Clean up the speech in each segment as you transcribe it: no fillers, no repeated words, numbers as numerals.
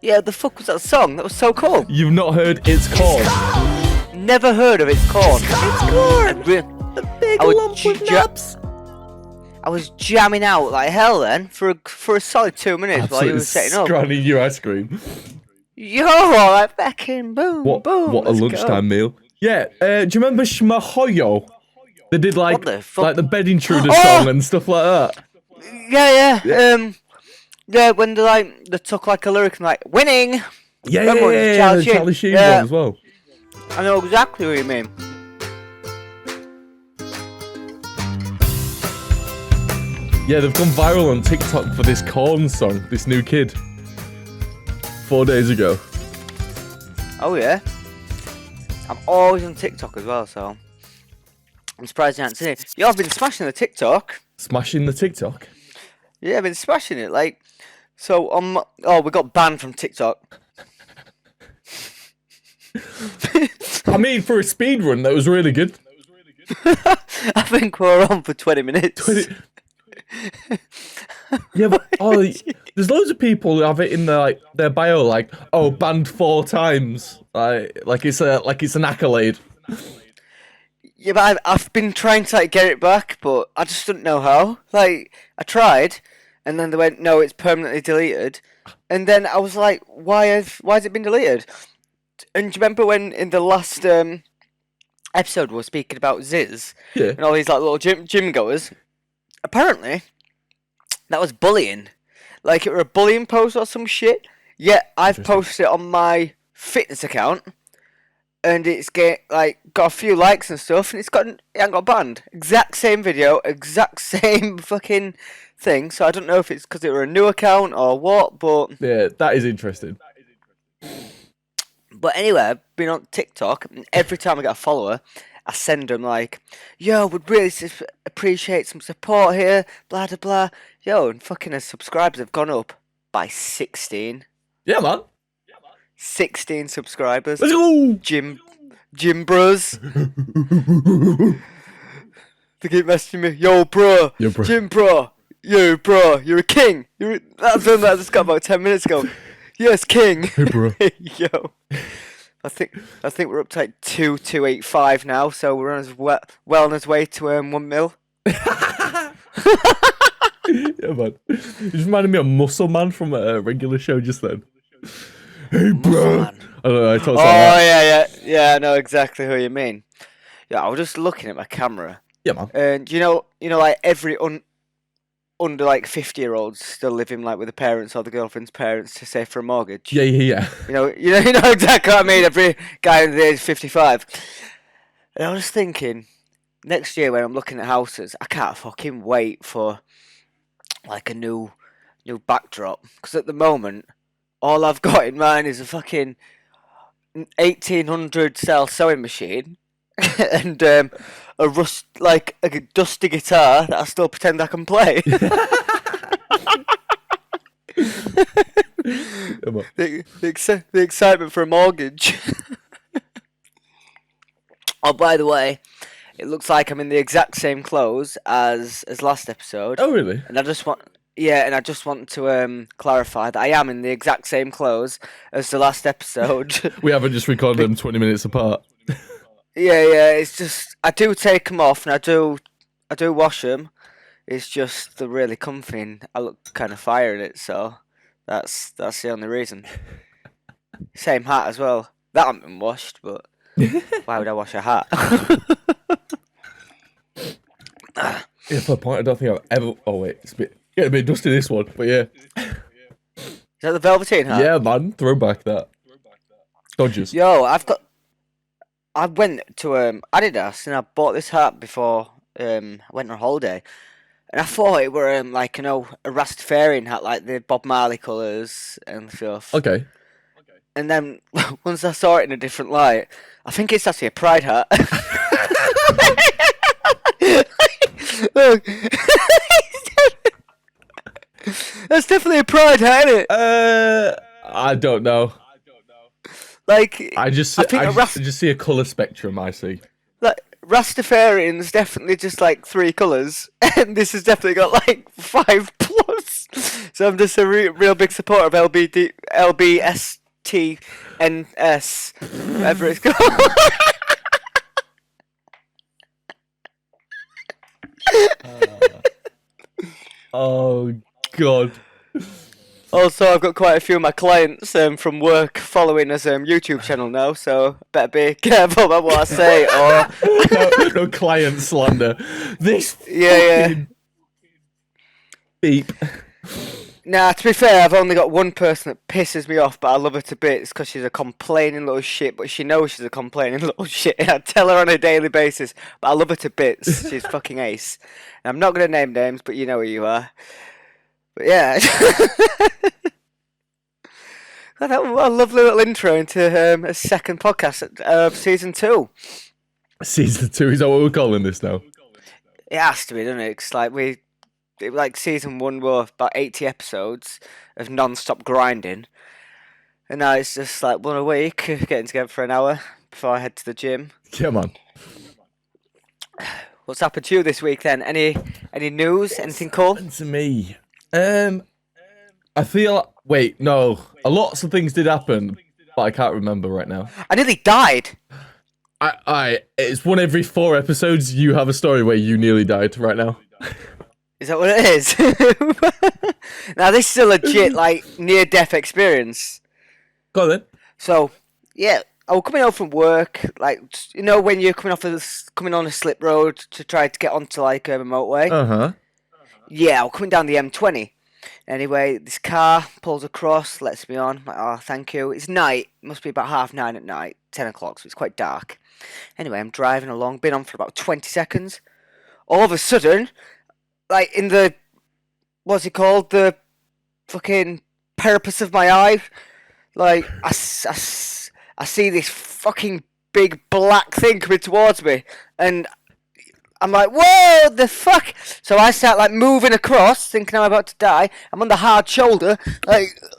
Yeah, the fuck was that song? That was so cool. You've not heard It's Corn? Never heard of It's Corn. It's Corn! The big I would lump with nuts! I was jamming out like hell then for a solid 2 minutes while you were setting up. Scranning your ice cream. Yo, like fucking boom, What boom. a lunchtime meal. Yeah, do you remember Shmahoyo? They did like the Bed Intruder song and stuff like that. Yeah, when they took like a lyric and like winning. Yeah, the Charlie Sheen one as well. I know exactly what you mean. Yeah, they've gone viral on TikTok for this Korn song, this new kid. 4 days ago. Oh yeah. I'm always on TikTok as well, so I'm surprised you haven't seen it. Yo, I've been smashing the TikTok. Smashing the TikTok? Yeah, I've been smashing it. Like, so we got banned from TikTok. I mean, for a speed run, that was really good. I think we're on for 20 minutes. Yeah, but there's loads of people who have it in their bio, like, banned 4 times, like it's an accolade. Yeah, but I've been trying to get it back, but I just didn't know how. Like, I tried, and then they went, no, it's permanently deleted. And then I was like, why has it been deleted? And do you remember when in the last episode we were speaking about Ziz and all these little gym goers? Apparently, that was bullying. Like, it were a bullying post or some shit. Yeah, I've posted it on my fitness account, and it's got a few likes and stuff, and it ain't got banned. Exact same video, exact same fucking thing. So I don't know if it's because it were a new account or what, but yeah, that is interesting. But anyway, I've been on TikTok, and every time I get a follower, I send them like, yo, would really appreciate some support here, blah, blah, blah. Yo, and fucking the subscribers have gone up by 16. Yeah, man. 16 subscribers. Let's go! Gym bros. They keep messaging me, yo, bro, gym bro, yo, bro, you're a king. That's one that I just got about 10 minutes ago. Yes, king. Hey, bro. Yo. I think we're up to like 2,285 now, so we're on well on his way to 1 mil. Yeah, man. You just reminded me of Muscle Man from a regular show just then. Hey, bro. I don't know. I talked that. Yeah. I know exactly who you mean. Yeah, I was just looking at my camera. Yeah, man. And you know, like every under 50-year-olds still living with the parents or the girlfriend's parents to save for a mortgage. Yeah. You know exactly what I mean. Every guy under the age of 55. And I was thinking, next year when I'm looking at houses, I can't fucking wait for a new backdrop, because at the moment all I've got in mind is a fucking 1800 cell sewing machine and a dusty guitar that I still pretend I can play. the excitement for a mortgage. Oh, by the way, it looks like I'm in the exact same clothes as last episode. Oh, really? And I just want to clarify that I am in the exact same clothes as the last episode. We haven't just recorded them 20 minutes apart. Yeah. It's just I do take them off and I do wash them. It's just they're really comfy and I look kind of fire in it, so that's the only reason. Same hat as well. That hasn't been washed, but why would I wash a hat? Yeah, for a point, I don't think I've ever. Oh wait, it's getting a bit dusty this one, but yeah. Is that the velveteen hat? Yeah, man, throwback that. Dodgers. Yo, I went to Adidas and I bought this hat before I went on holiday, and I thought it were a Rastafarian hat, like the Bob Marley colours and stuff. Okay. And then once I saw it in a different light, I think it's actually a pride hat. Look, that's definitely a pride hat, isn't it? I don't know. I just see a colour spectrum. I see. Rastafarian's definitely just 3 colours, and this has definitely got 5 plus. So I'm just a real big supporter of LBSTNS, whatever it's called. Oh God. Also, I've got quite a few of my clients from work following us YouTube channel now, so better be careful about what I say. Or No client slander. This yeah. fucking beep. Nah, to be fair, I've only got one person that pisses me off, but I love her to bits because she's a complaining little shit, but she knows she's a complaining little shit. I tell her on a daily basis, but I love her to bits. She's fucking ace. And I'm not going to name names, but you know who you are. But yeah. God, that was a lovely little intro into a second podcast of season 2. Season 2, is that what we're calling this now? It has to be, doesn't it? 'Cause like season 1 were about 80 episodes of non-stop grinding, and now it's just like one a week, getting together for an hour before I head to the gym. Come on. What's happened to you this week then? Any news? Anything cool? Happened to me. I feel. Wait, no. Lots of things did happen, but I can't remember right now. I nearly died. It's one every 4 episodes. You have a story where you nearly died right now. Is that what it is? Now this is a legit near-death experience. Go on then. So yeah, I was coming home from work, when you're coming on a slip road to try to get onto a motorway. Uh-huh. Yeah, I was coming down the M20. Anyway, this car pulls across, lets me on. I'm like, oh, thank you. It's night. It must be about 9:30 at night, 10 o'clock, so it's quite dark. Anyway, I'm driving along, been on for about 20 seconds. All of a sudden, in the, what's it called? The fucking purpose of my eye. I see this fucking big black thing coming towards me. And I'm like, whoa, the fuck? So I start moving across, thinking I'm about to die. I'm on the hard shoulder,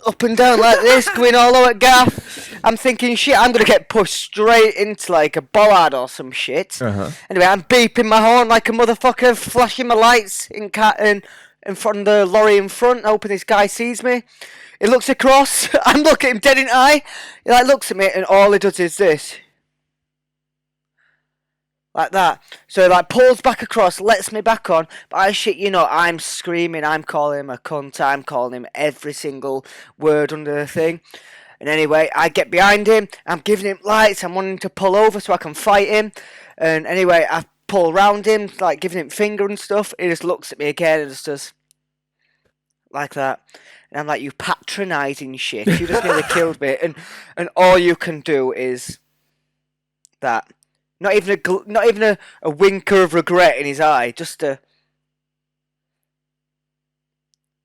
up and down like this, going all over gaff. I'm thinking, shit, I'm gonna get pushed straight into a bollard or some shit. Uh-huh. Anyway, I'm beeping my horn like a motherfucker, flashing my lights in front of the lorry in front, hoping this guy sees me. He looks across, I'm looking at him dead in the eye. He looks at me, and all he does is this. Like that. So he pulls back across, lets me back on, but I'm screaming, I'm calling him a cunt, I'm calling him every single word under the thing. And anyway, I get behind him, I'm giving him lights, I'm wanting to pull over so I can fight him. And anyway, I pull around him, giving him finger and stuff. He just looks at me again and just does like that. And I'm like, you patronising shit, you just nearly killed me. And all you can do is that. Not even a winker of regret in his eye, just a.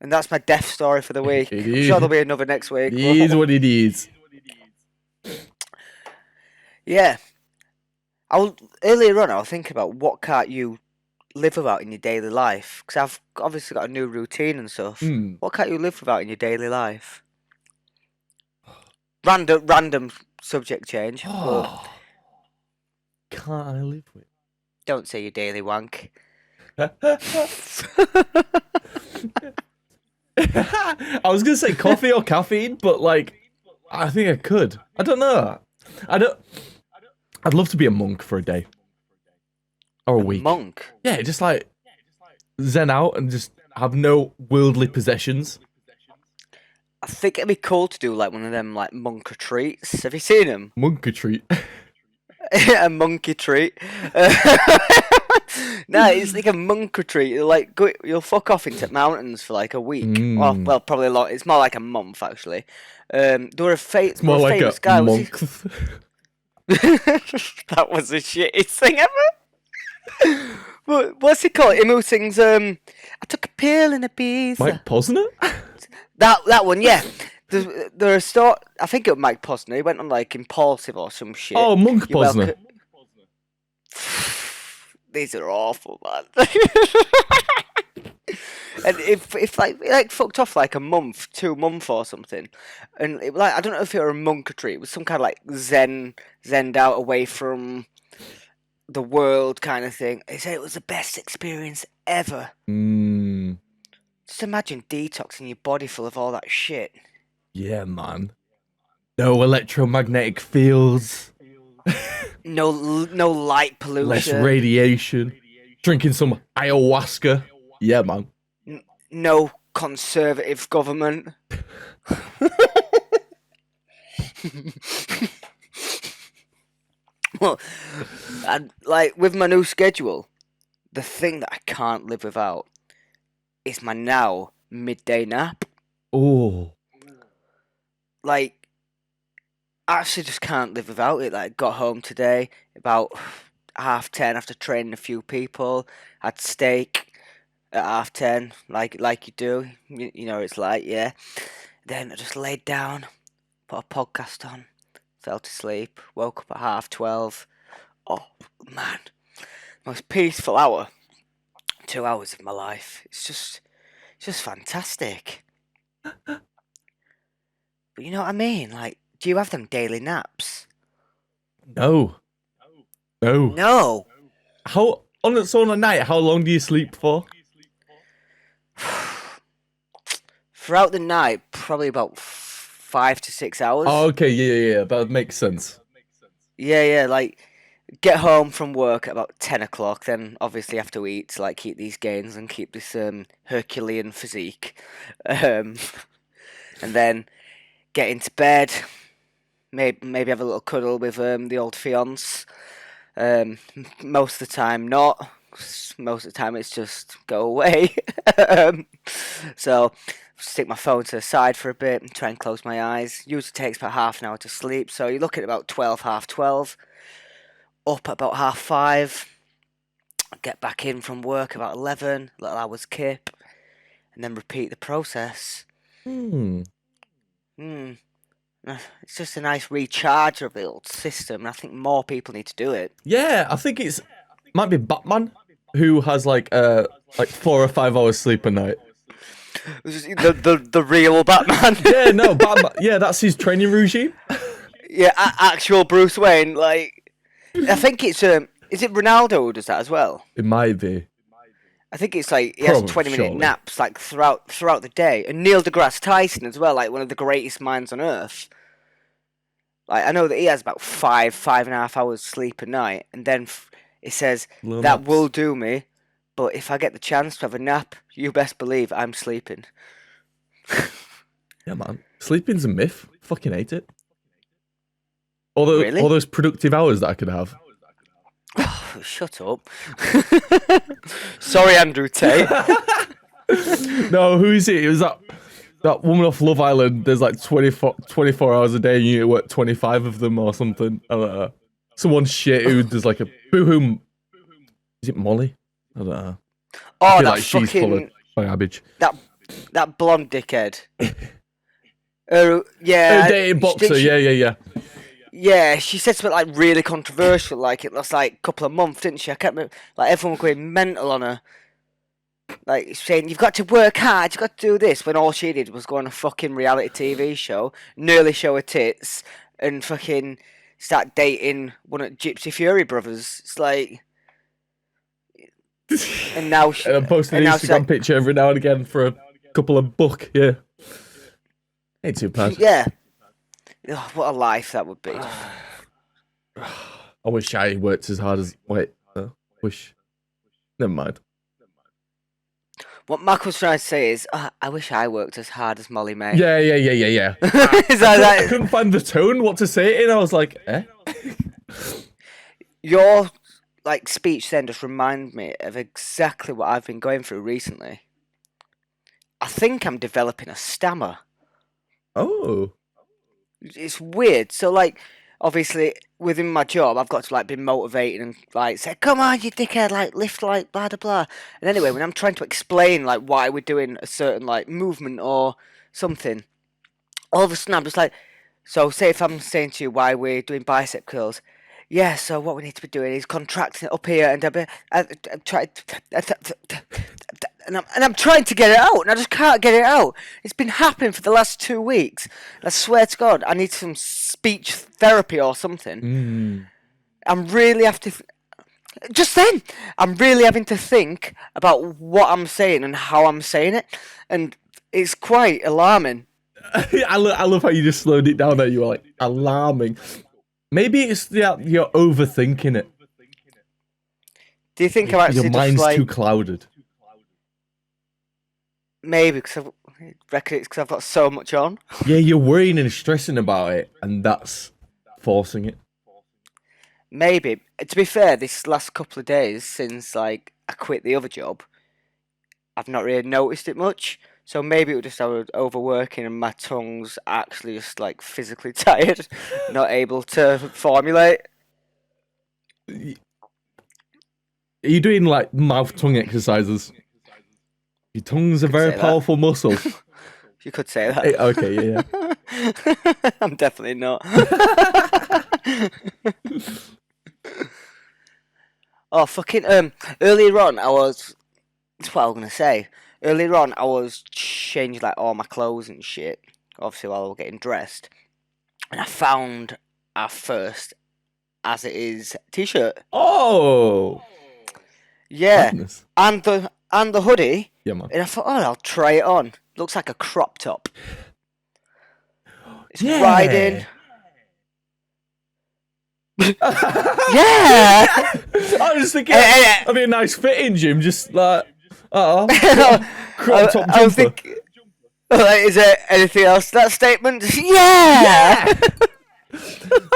And that's my death story for the week. I'm sure there'll be another next week. It is what it is. Yeah. Earlier on, I was thinking about what can't you live without in your daily life? Because I've obviously got a new routine and stuff. What can't you live without in your daily life? Random subject change. But can't I live with? Don't say your daily wank. I was gonna say coffee or caffeine, but I think I could. I don't know. I'd love to be a monk for a day or a week. Monk? Yeah, just zen out and just have no worldly possessions. I think it'd be cool to do one of them monk retreats. Have you seen them? Monk retreat. A monkey treat. No, it's like a monk retreat. You'll fuck off into mountains for a week. Well, probably a lot. It's more like a month actually. There were It's more like famous a guy. month. That was the shittest thing ever. What's it called? Him who sings I took a pill in a Ibiza. Mike Posner? That one, yeah. I think it was Mike Posner. He went on Impulsive or some shit. Oh, Monk Posner. These are awful, man. And if fucked off a month, 2 months or something, and it, I don't know if it were a monk retreat. It was some kind of zened out away from the world kind of thing. They said it was the best experience ever. Just imagine detoxing your body full of all that shit. Yeah, man. No electromagnetic fields. No light Less pollution. radiation. Drinking some ayahuasca. Yeah, man. No conservative government. Well, and like with my new schedule, the thing that I can't live without is my now midday nap. Oh. Like, I actually just can't live without it. Like, got home today about 10:30 after training a few people. Had steak at 10:30, like you do. You know what it's like, yeah. Then I just laid down, put a podcast on, fell to sleep, woke up at 12:30. Oh man, most peaceful hour. 2 hours of my life. It's just fantastic. But you know what I mean? Like, do you have them daily naps? No. No. No. How on a night, how long do you sleep for? Throughout the night, probably about 5 to 6 hours. Oh, okay, yeah. That makes sense. Yeah, like get home from work at about 10 o'clock, then obviously have to eat to like keep these gains and keep this Herculean physique. And then get into bed, maybe have a little cuddle with the old fiance. Most of the time not. Most of the time it's just go away. So stick my phone to the side for a bit and try and close my eyes. Usually takes about half an hour to sleep, so you look at about 12, half 12. Up at about 5:30. Get back in from work about 11. Little hours kip, and then repeat the process. It's just a nice recharge of the old system, and I think more people need to do it. Yeah, I think might be Batman who has like 4 or 5 hours sleep a night. The real Batman. Yeah, no, Batman. Yeah, that's his training regime. Yeah, actual Bruce Wayne. Like, I think it's is it Ronaldo who does that as well? It might be. I think it's like he has 20-minute naps like throughout the day, and Neil deGrasse Tyson as well, like one of the greatest minds on earth. Like, I know that he has about 5.5 hours sleep a night, and then it says Little that naps. will do me. But if I get the chance to have a nap, you best believe I'm sleeping. Yeah, man. Sleeping's a myth. Fucking hate it. All Really? those productive hours that I could have. Shut up. Sorry, Andrew Tate. No, who is it? It was that woman off Love Island. There's like 24 hours a day and you work 25 of them or something. I don't know. Someone shit who does like a boohoo. Is it Molly? I don't know. Oh, that like she's full of garbage. That blonde dickhead. Yeah. Dating boxer. Yeah. Yeah, she said something like really controversial, like it lost like a couple of months, didn't she? I can't remember. Like everyone was going mental on her, like saying you've got to work hard, you've got to do this. When all she did was go on a fucking reality TV show, nearly show her tits, and fucking start dating one of Gypsy Fury brothers. It's like, and now she, and I'm posting an Instagram picture every now and again for a couple of buck. Yeah, ain't too bad. Yeah. Oh, what a life that would be. I wish I worked as hard as. Never mind. What Mac was trying to say is, I wish I worked as hard as Molly May. Yeah. I couldn't find the tone, what to say it in. I was like, eh? Your like speech then just reminded me of exactly what I've been going through recently. I think I'm developing a stammer. Oh. It's weird. So like, obviously within my job, I've got to like be motivated and like say, "Come on, you dickhead! Like lift, like blah blah blah." And anyway, when I'm trying to explain like why we're doing a certain like movement or something, all of a sudden I'm just like, so say if I'm saying to you why we're doing bicep curls. Yeah, so what we need to be doing is contracting it up here, and I'm trying, and I'm trying to get it out, and I just can't get it out. It's been happening for the last 2 weeks. I swear to God, I need some speech therapy or something. I'm really just then, I'm really having to think about what I'm saying and how I'm saying it, and it's quite alarming. I love how you just slowed it down there. You were like, alarming. Maybe it's you're overthinking it. Do you think I'm Your actually just mind's like too clouded. maybe because I reckon it's because I've got so much on? Yeah, you're worrying and stressing about it, and that's forcing it. Maybe. To be fair, this last couple of days since like I quit the other job, I've not really noticed it much. So maybe it was just I was overworking and my tongue's actually just like physically tired, not able to formulate. Are you doing like mouth tongue exercises? Your tongue's a very Say that. powerful muscle. You could say that. Okay, yeah. I'm definitely not. Oh fucking earlier on I was that's what I was gonna say. Earlier on I was changing like all my clothes and shit, obviously while I was getting dressed. And I found our first as it is t-shirt. Oh, Yeah. madness. And the hoodie. Yeah, man. And I thought, oh, I'll try it on. Looks like a crop top. It's Yeah. riding. Yeah. I was thinking, that'd be a nice fitting, Jim. Just like, crop top I was jumper. thinking, like, is there anything else to that statement? Yeah.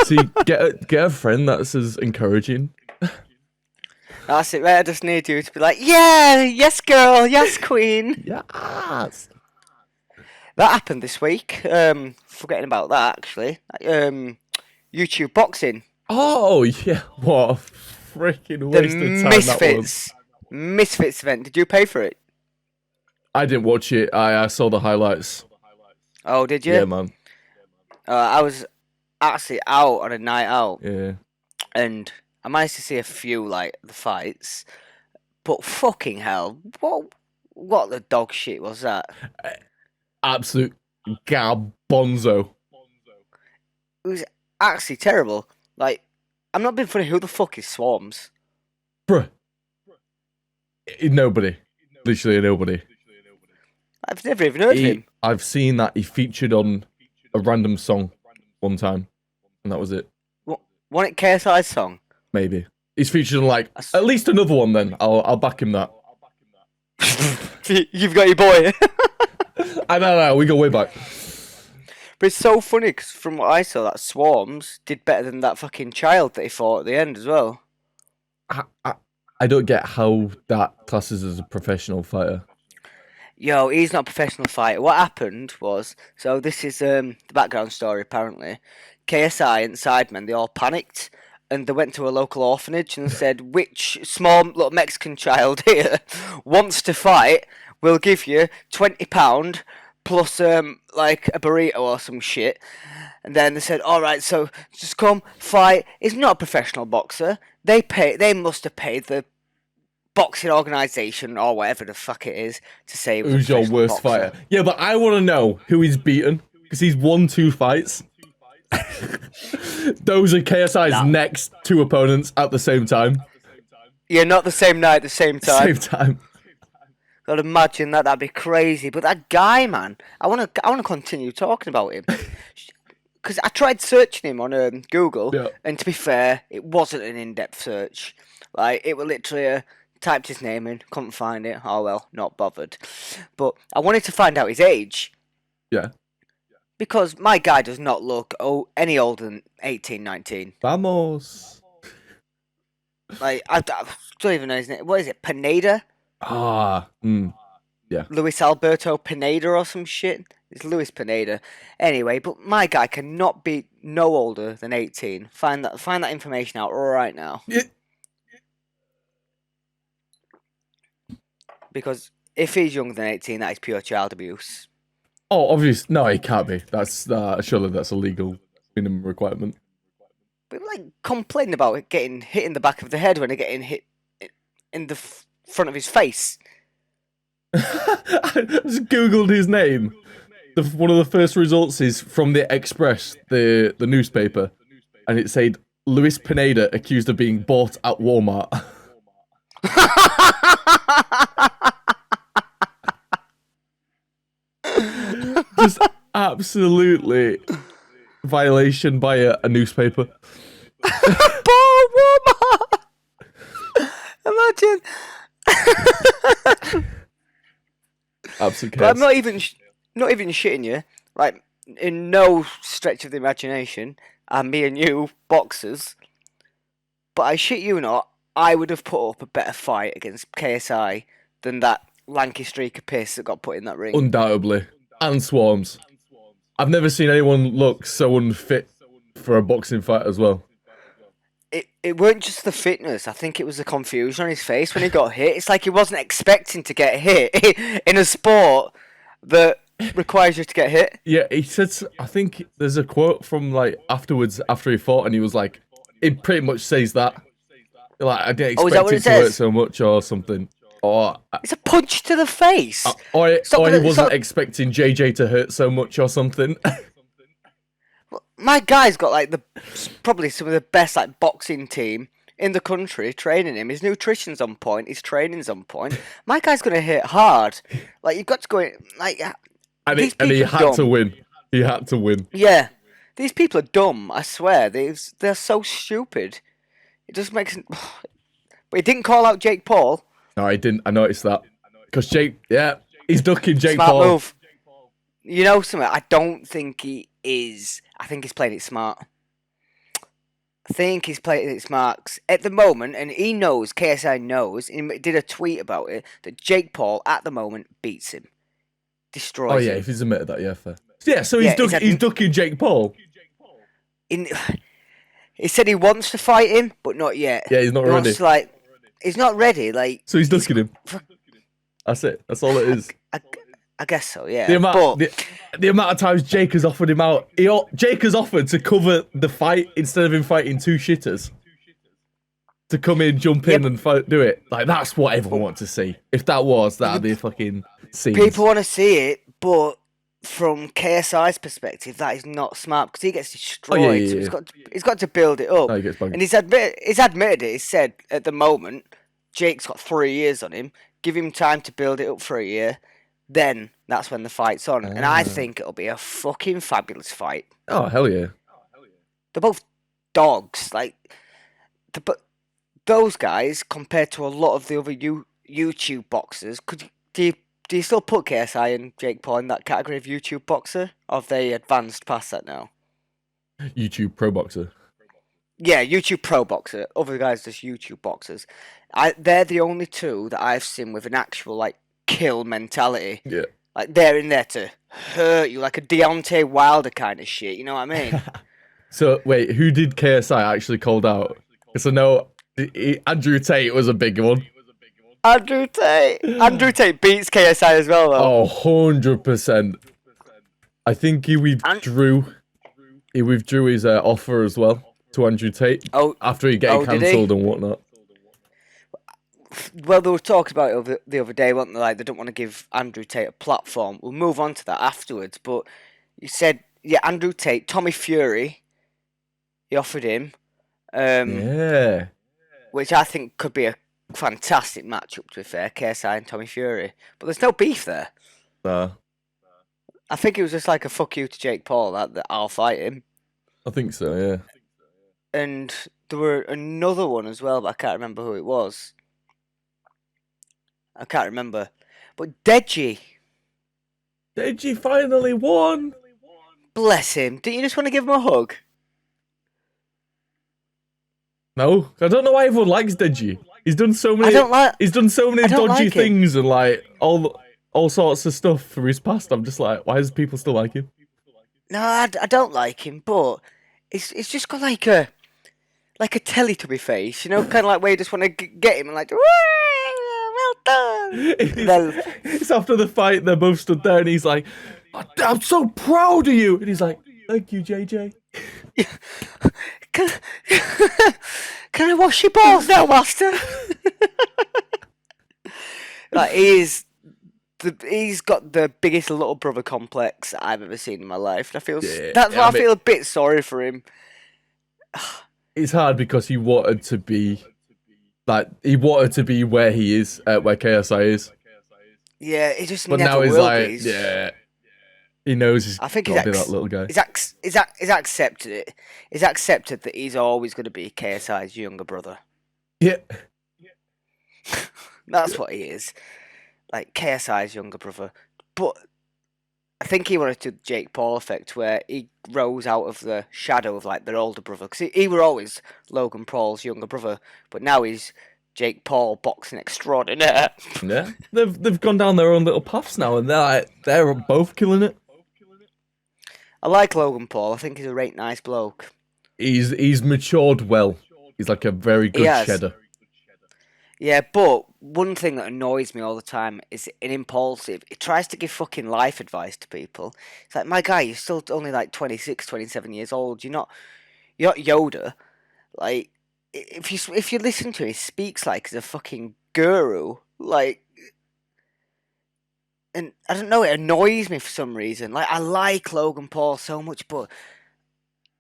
See, get a friend that's as encouraging. That's it, right? I just need you to be like, yeah, yes, girl, yes, queen. Yes. That happened this week. Forgetting about that actually. YouTube Boxing. Oh yeah, what a freaking The waste of time that was. Misfits event. Did you pay for it? I didn't watch it. I saw the highlights. Oh, did you? Yeah, man. I was actually out on a night out, Yeah. and I managed to see a few like the fights. But fucking hell, what the dog shit was that? Absolute gabonzo. It was actually terrible. Like, I'm not being funny. Who the fuck is Swarms? Bruh. Nobody. Literally nobody. I've never even heard of him. I've seen that he featured on a random song one time, and that was it. Wasn't it KSI's song? Maybe. He's featured on like at least another one then. I'll back him that. You've got your boy. I know, we go way back. But it's so funny because from what I saw, that Swarms did better than that fucking child that he fought at the end as well. I don't get how that classes as a professional fighter. Yo, he's not a professional fighter. What happened was, so this is the background story apparently. KSI and Sidemen, they all panicked and they went to a local orphanage and said, which small little Mexican child here wants to fight, we'll give you £20 plus like a burrito or some shit. And then they said, alright, so just come fight. He's not a professional boxer. They must have paid the boxing organisation or whatever the fuck it is to say he was Who's a your professional worst boxer. fighter? Yeah, but I want to know who he's beaten because he's won 2 fights. Those are KSI's next 2 opponents at the same time. Yeah, not the same night, the same time. Same time. God, imagine that. That'd be crazy. But that guy, man, I want to continue talking about him because I tried searching him on Google, Yeah. and to be fair, it wasn't an in-depth search. Like it was literally typed his name in, couldn't find it. Oh well, not bothered. But I wanted to find out his age. Yeah. Because my guy does not look any older than 18, 19. Vamos. Like, I don't even know his name. What is it? Pineda? Yeah. Luis Alberto Pineda or some shit? It's Luis Pineda. Anyway, but my guy cannot be no older than 18. Find that information out right now. Yeah. Because if he's younger than 18, that is pure child abuse. Oh, obviously. No, it can't be. That's surely that's a legal minimum requirement. But like complaining about it getting hit in the back of the head when they're getting hit in the front of his face. I just googled his name. One of the first results is from the Express, the newspaper, and it said Luis Pineda accused of being bought at Walmart. Just absolutely violation by a newspaper. Poor woman. Imagine. Absolute But I'm chaos. not even shitting you. Like, in no stretch of the imagination, and me and you boxers. But I shit you not, I would have put up a better fight against KSI than that lanky streak of piss that got put in that ring. Undoubtedly. And swarms. I've never seen anyone look so unfit for a boxing fight as well. It weren't just the fitness. I think it was the confusion on his face when he got hit. It's like he wasn't expecting to get hit in a sport that requires you to get hit. Yeah, he said, I think there's a quote from like afterwards, after he fought, and he was like, it pretty much says that. Like, I didn't Is that expect what it it to hurt says? so much or something. Or It's a punch to the face. or he wasn't Stop. expecting JJ to hurt so much or something. My guy's got like probably some of the best like boxing team in the country training him. His nutrition's on point. His training's on point. My guy's gonna hit hard. Like you've got to go in, like and these he people are had to dumb. win. He had to win. Yeah, these people are dumb. I swear they're so stupid. It just makes. But he didn't call out Jake Paul. No, I didn't. I noticed that. Because Jake, yeah, he's ducking Jake Smart Paul. move. You know something? I don't think he is. I think he's playing it smart. I think he's playing it smart 'cause at the moment, and he knows, KSI knows, he did a tweet about it, that Jake Paul at the moment beats him. Destroys Oh, yeah, him. if he's admitted that, yeah, fair. Yeah, so Yeah, he's ducking Jake Paul. He said he wants to fight him, but not yet. Yeah, he's not He ready. wants to, like, he's not ready. Like, So he's ducking him. That's it. That's all it is. I guess so. Yeah. The amount, but the amount of times Jake has offered him out. Jake has offered to cover the fight instead of him fighting two shitters. To come in, jump in, and do it. Like, that's what everyone wants to see. If that was, that'd be a fucking scene. people want to see it, but from KSI's perspective, that is not smart because he gets destroyed. Oh, yeah. So he's got to build it up. No, he gets banged. And he's admitted it. He said at the moment, Jake's got 3 years on him. Give him time to build it up for a year. Then that's when the fight's on. And I think it'll be a fucking fabulous fight. Oh, hell yeah. They're both dogs. Like, but those guys, compared to a lot of the other YouTube boxers, do you still put KSI and Jake Paul in that category of YouTube boxer? Or have they advanced past that now? YouTube pro boxer. Yeah, YouTube pro boxer. Other guys just YouTube boxers. They're the only two that I've seen with an actual like kill mentality. Yeah. Like they're in there to hurt you, like a Deontay Wilder kind of shit. You know what I mean? So wait, who did KSI actually called out? Because I know Andrew Tate was a big one. Andrew Tate beats KSI as well, though. Oh, 100%. I think he withdrew his offer as well to Andrew Tate after he getting cancelled and whatnot. Well, they were talking about it the other day, weren't they? Like, they don't want to give Andrew Tate a platform. We'll move on to that afterwards. But you said, yeah, Andrew Tate, Tommy Fury, he offered him. Yeah. Which I think could be a fantastic matchup, to be fair, KSI and Tommy Fury. But there's no beef there. I think it was just like a fuck you to Jake Paul, that I'll fight him. I think so, yeah. And there were another one as well, but I can't remember who it was. I can't remember. But Deji finally won. Bless him. Didn't you just want to give him a hug? No, I don't know why everyone likes Deji. He's done so many. He's done so many dodgy things and like all sorts of stuff for his past. I'm just like, why does people still like him? No, I don't like him, but it's just got like a Teletubby face, you know, kind of like where you just want to get him and like, well done. It's after the fight, they're both stood there, and he's like, I'm so proud of you, and he's like, thank you, JJ. Can I wash your balls now, master? Like he's got the biggest little brother complex I've ever seen in my life. And I feel a bit sorry for him. It's hard because he wanted to be Like he wanted to be where he is, where KSI is, Yeah, he just but never now he's will be. like, yeah, he knows he's I think got to be that little guy. he's accepted it. He's accepted that he's always going to be KSI's younger brother. Yeah, That's what he is. Like KSI's younger brother. But I think he wanted to do the Jake Paul effect where he rose out of the shadow of like their older brother. Because he were always Logan Paul's younger brother. But now he's Jake Paul boxing extraordinaire. yeah. They've gone down their own little paths now, and they're both killing it. I like Logan Paul. I think he's a right nice bloke. He's matured well. He's like a very He good has. cheddar. Yeah, but one thing that annoys me all the time is an impulsive. He tries to give fucking life advice to people. It's like, my guy, you're still only like 26, 27 years old. You're not Yoda. Like, if you listen to him, he speaks like he's a fucking guru. Like, and I don't know, it annoys me for some reason. Like, I like Logan Paul so much, but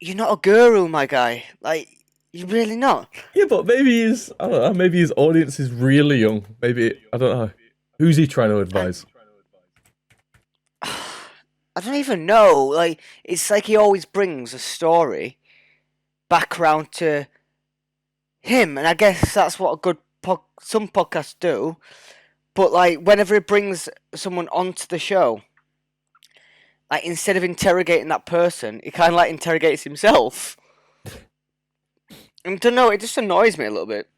you're not a guru, my guy. Like, you're really not. Yeah, but maybe I don't know, maybe his audience is really young. Maybe, I don't know. Who's he trying to advise? I don't even know. Like, it's like he always brings a story back around to him, and I guess that's what a good some podcasts do. But like, whenever he brings someone onto the show, like instead of interrogating that person, he kind of like interrogates himself. I don't know. It just annoys me a little bit.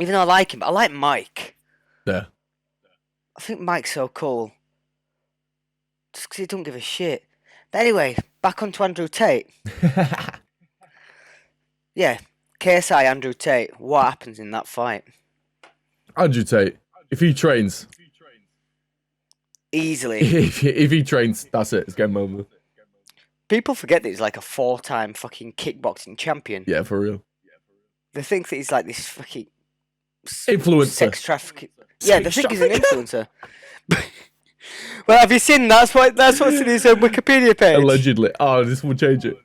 Even though I like him, but I like Mike. Yeah. I think Mike's so cool. Just because he don't give a shit. But anyway, back onto Andrew Tate. Yeah, KSI Andrew Tate. What happens in that fight? Andrew Tate, if he trains, Easily. if he trains, that's it. It's game over. People forget that he's like a 4-time fucking kickboxing champion. Yeah, for real. They think that he's like this fucking Influencer. sex trafficking. Yeah, they think he's an influencer. Well, have you seen that's what's in his Wikipedia page? Allegedly. Oh, this will change it.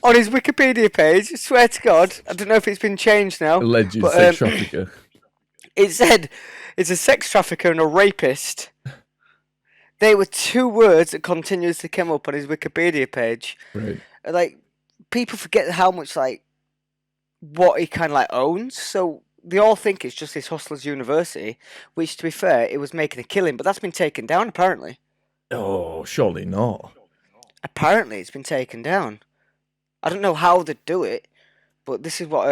On his Wikipedia page, I swear to God, I don't know if it's been changed now. Alleged but, sex trafficker. It said it's a sex trafficker and a rapist. They were 2 words that continuously came up on his Wikipedia page. Right. Like, people forget how much, like, what he kind of, like, owns. So they all think it's just this Hustlers University, which, to be fair, it was making a killing. But that's been taken down, apparently. Oh, surely not. Apparently, it's been taken down. I don't know how they do it, but this is what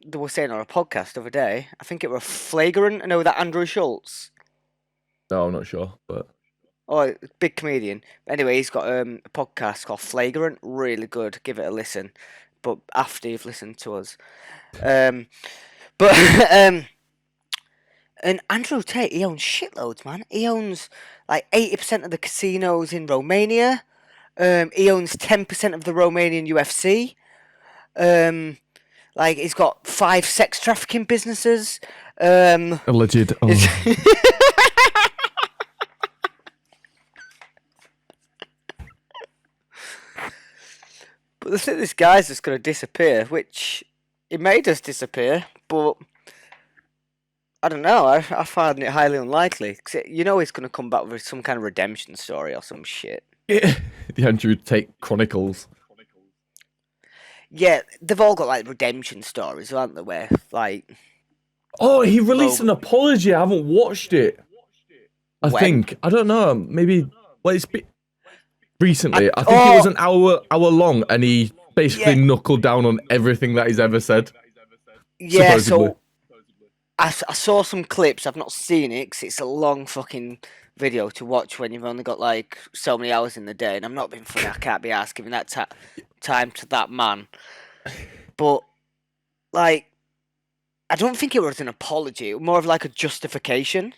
they were saying on a podcast the other day. I think it was Flagrant. I know that Andrew Schultz. No, I'm not sure, but... Oh, big comedian. Anyway, he's got a podcast called Flagrant. Really good. Give it a listen. But after you've listened to us. And Andrew Tate, he owns shitloads, man. He owns like 80% of the casinos in Romania. He owns 10% of the Romanian UFC. Like, he's got 5 sex trafficking businesses. Alleged. Oh. But they think this guy's just going to disappear, which it made us disappear, but I don't know. I find it highly unlikely. Cause he's going to come back with some kind of redemption story or some shit. Yeah. The Andrew Tate Chronicles. Yeah, they've all got like redemption stories, aren't they? Where like, oh, he released an apology. I haven't watched it. I think I don't know. Maybe it's recently. I think it was an hour long, and he basically knuckled down on everything that he's ever said. Yeah, supposedly. so I saw some clips. I've not seen it because it's a long fucking video to watch when you've only got like so many hours in the day, and I'm not being funny. I can't be asked giving that time to that man. But like, I don't think it was an apology. It was more of like a justification.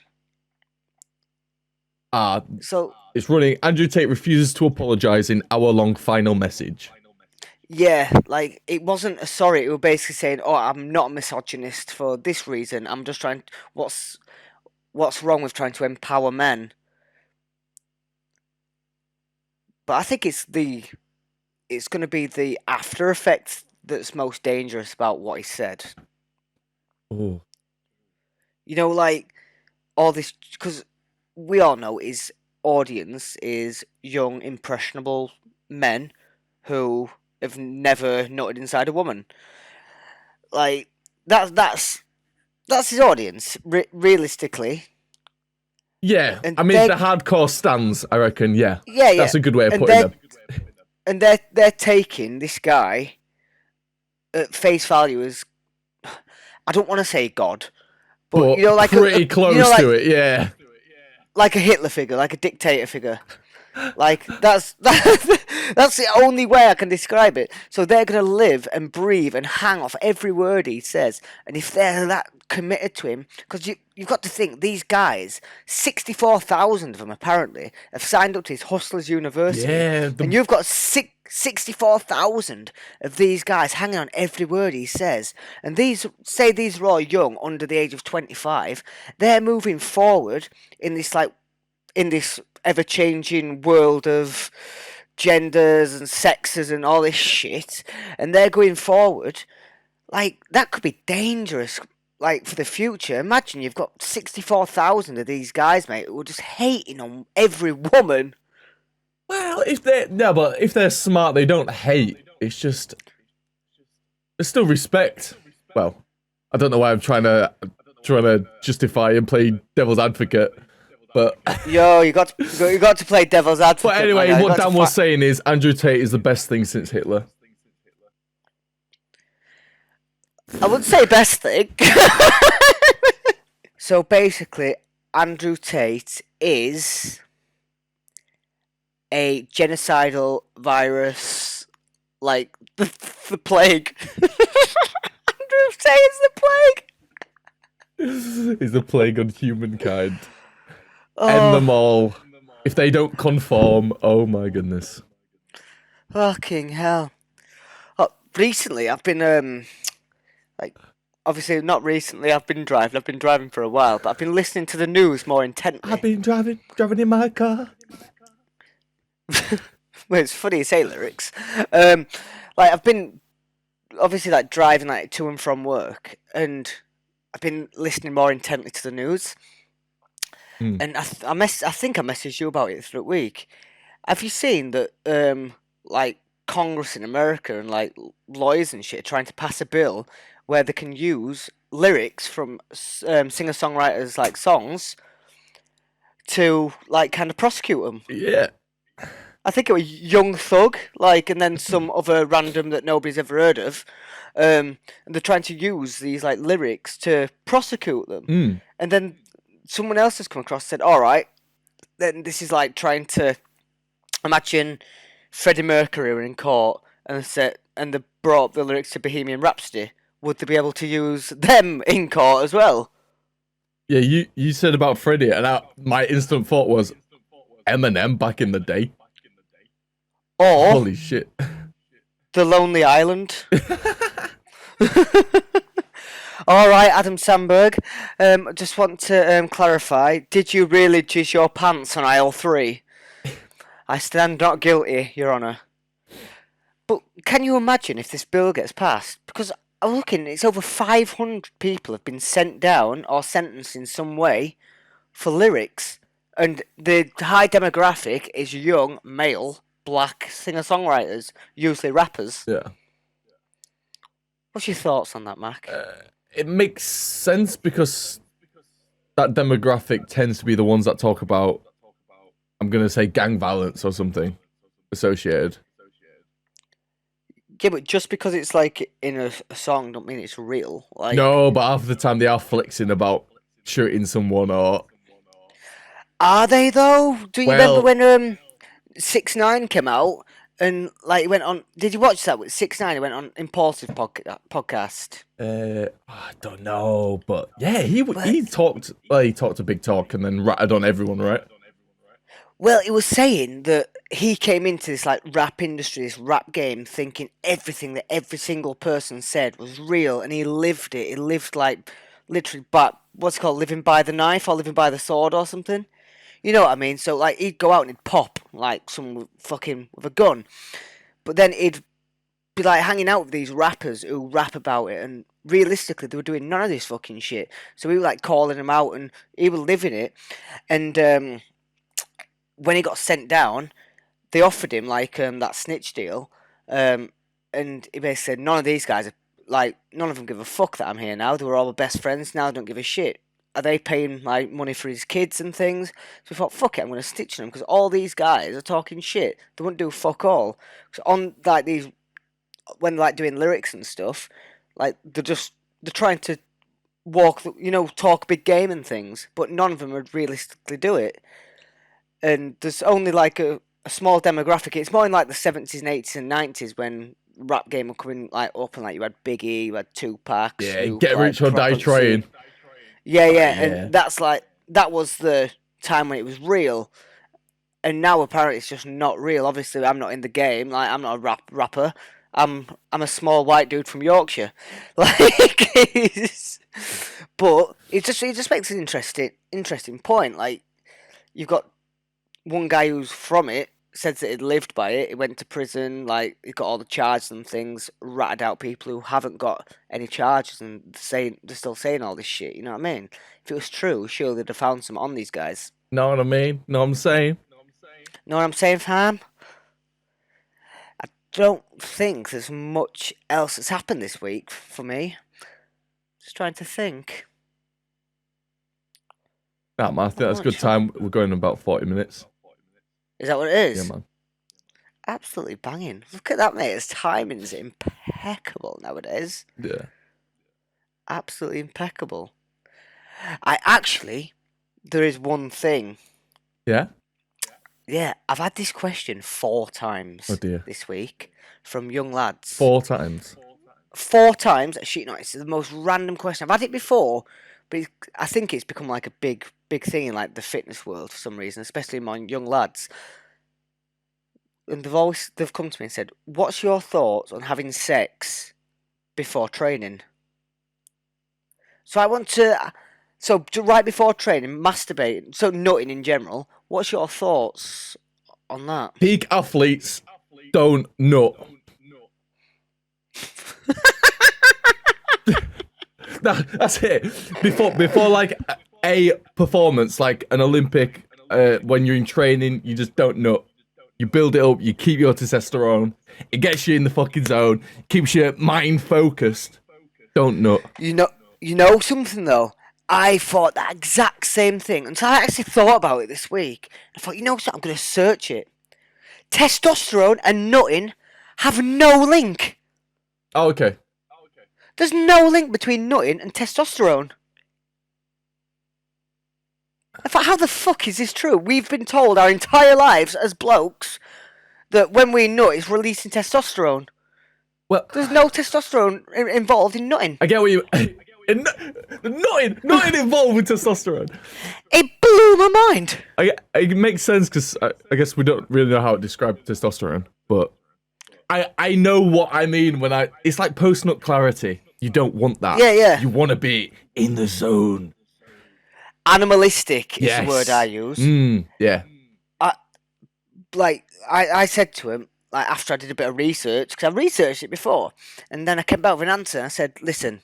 So it's running. Andrew Tate refuses to apologize in hour-long final message. Yeah, like, it wasn't a sorry. It was basically saying, "Oh, I'm not a misogynist for this reason. I'm just trying. What's wrong with trying to empower men?" But I think it's going to be the after effects that's most dangerous about what he said. Oh, You know, like all this, because we all know his audience is young, impressionable men who have never nutted inside a woman. Like that's his audience, realistically. yeah. And I mean, they're the hardcore stands, I reckon. Yeah, yeah, yeah, that's a good way of and putting them. they're taking this guy at face value as, I don't want to say God, but you know, But like pretty you know, close to it. Yeah. like a Hitler figure, like a dictator figure. Like that's the only way I can describe it. So they're gonna live and breathe and hang off every word he says. And if they're that committed to him, because you've got to think these guys, 64,000 of them apparently have signed up to his Hustlers University, Yeah. and you've got 64,000 of these guys hanging on every word he says. And these are all young, under the age of 25. They're moving forward in this ever-changing world of genders and sexes and all this shit, and they're going forward. Like, that could be dangerous, like, for the future. Imagine you've got 64,000 of these guys, mate, who are just hating on every woman. Well, if they're smart, they don't hate. It's just there's still respect. Well, I don't know why I'm trying to justify and play devil's advocate, but Yo, you got to play devil's advocate. but anyway, man. what Dan was saying is Andrew Tate is the best thing since Hitler. I wouldn't say best thing. So basically, Andrew Tate is a genocidal virus, like the plague. Andrew Tate is the plague. He's the plague on humankind. End them all. If they don't conform, oh my goodness. Fucking hell. Recently, I've been like, obviously not recently. I've been driving for a while, but I've been listening to the news more intently. I've been driving in my car. Well, it's funny you say lyrics. Like, I've been obviously like driving like to and from work, and I've been listening more intently to the news. And I think I messaged you about it through the week. Have you seen that? Like, Congress in America and like lawyers and shit are trying to pass a bill where they can use lyrics from singer-songwriters like songs to like kind of prosecute them. Yeah. I think it was Young Thug, like, and then some other random that nobody's ever heard of. And they're trying to use these like lyrics to prosecute them. And then someone else has come across and said, "All right, then this is like trying to imagine Freddie Mercury were in court and they brought up the lyrics to Bohemian Rhapsody. Would they be able to use them in court as well?" Yeah, you said about Freddie, and my instant thought was Eminem back in the day. Or Holy shit. The Lonely Island. All right, Adam Sandberg. Just want to clarify. Did you really jizz your pants on aisle 3? I stand not guilty, Your Honour. But can you imagine if this bill gets passed? Because I'm looking, it's over 500 people have been sent down or sentenced in some way for lyrics. And the high demographic is young, male, black singer-songwriters, usually rappers. Yeah. What's your thoughts on that, Mac? It makes sense because that demographic tends to be the ones that talk about, I'm going to say, gang violence or something associated. Yeah, but just because it's like in a song don't mean it's real. Like, No, but half the time they are flexing about shooting someone or... Are they though? Do you remember when 6ix9ine came out and like he went on? Did you watch that with 6ix9ine? He went on Impulsive podcast. I don't know, but yeah, he talked a big talk and then ratted on everyone, right? Well, he was saying that he came into this like rap industry, this rap game, thinking everything that every single person said was real, and he lived it. He lived like literally, what's it called, living by the knife or living by the sword or something. You know what I mean? So like he'd go out and he'd pop like someone fucking with a gun, but then he'd be like hanging out with these rappers who rap about it, and realistically they were doing none of this fucking shit. So we were like calling him out, and he was living it. And when he got sent down, they offered him like that snitch deal, and he basically said none of these guys are like, none of them give a fuck that I'm here now. They were all my best friends. Now I don't give a shit. Are they paying like money for his kids and things? So we thought, fuck it, I'm going to stitch them because all these guys are talking shit. They wouldn't do fuck all. So on like these, when like doing lyrics and stuff, like they're trying to talk big game and things, but none of them would realistically do it. And there's only like a small demographic. It's more in like the 70s and 80s and 90s when rap game were coming like up, and like you had Biggie, you had Tupac, Yeah, Snoop, get like, rich or die proper trying. scene. Yeah, Yeah. and that's like, that was the time when it was real. And now apparently it's just not real. Obviously, I'm not in the game. Like, I'm not a rapper. I'm a small white dude from Yorkshire. Like, but it just makes an interesting point. Like, you've got one guy who's from it, says that he'd lived by it. He went to prison. Like, he got all the charges and things. Ratted out people who haven't got any charges, and they're still saying all this shit. You know what I mean? If it was true, surely they'd have found some on these guys. Know what I mean? Know what I'm saying? Know what I'm saying, fam? I don't think there's much else that's happened this week for me. Just trying to think. Nah, man, I think that's a good time. We're going in about 40 minutes. Is that what it is? Yeah, man. Absolutely banging. Look at that, mate. His timing's impeccable nowadays. Yeah. Absolutely impeccable. There is one thing. Yeah? Yeah, I've had this question 4 times this week from young lads. 4 times? 4 times. Shit, no, it's the most random question. I've had it before, but I think it's become like a big thing in like the fitness world for some reason, especially among young lads. And they've come to me and said, "What's your thoughts on having sex before training?" So I want to, right before training, masturbating, so nutting in general. What's your thoughts on that? Peak athletes don't nut. That's it. Before like a performance, like an Olympic, when you're in training, you just don't nut. You build it up, you keep your testosterone, it gets you in the fucking zone, keeps your mind focused. Don't nut. You know something though? I thought that exact same thing until I actually thought about it this week. I thought, you know what, I'm going to search it. Testosterone and nutting have no link. Oh, okay. There's no link between nutting and testosterone. I thought, how the fuck is this true? We've been told our entire lives as blokes that when we nut, it's releasing testosterone. Well, there's no testosterone involved in nutting. I get what you... Nutting involved with testosterone. It blew my mind. It makes sense because I guess we don't really know how to describe testosterone, but I know what I mean when it's like post-nut clarity. You don't want that. Yeah. You want to be in the zone. Animalistic is the word I use. Yeah. I said to him, like, after I did a bit of research, because I researched it before, and then I came back with an answer, and I said, listen,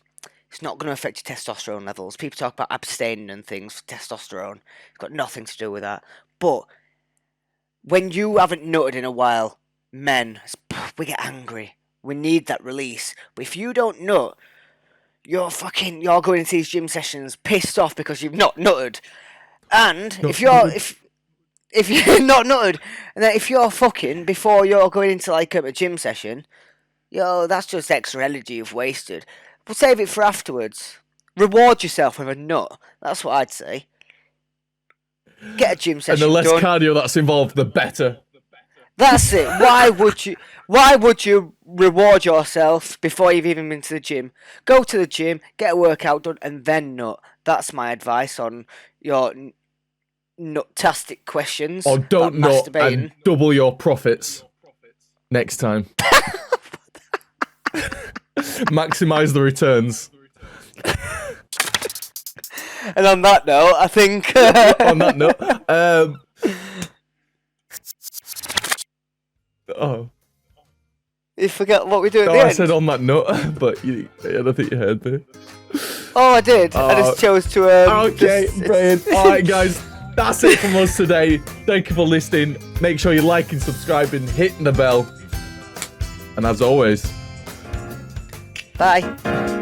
it's not going to affect your testosterone levels. People talk about abstaining and things for testosterone. It's got nothing to do with that. But when you haven't nutted in a while, men, we get angry. We need that release. But if you don't nut, you're going into these gym sessions pissed off because you've not nutted. And if you're not nutted, and then if you're fucking before you're going into like a gym session, that's just extra energy you've wasted. But save it for afterwards. Reward yourself with a nut. That's what I'd say. Get a gym session And the less done. cardio that's involved, the better. That's it. Why would you reward yourself before you've even been to the gym? Go to the gym, get a workout done, and then nut. That's my advice on your nuttastic questions. Or don't nut and double your profits next time. Maximize the returns. And on that note, I think... on that note, You forget what we do at No, the I end? said on that note, but I don't think you heard me. Oh, I did. I just chose to. Okay, brilliant. All right, guys, that's it from us today. Thank you for listening. Make sure you like and subscribing, hitting the bell, and as always, Bye.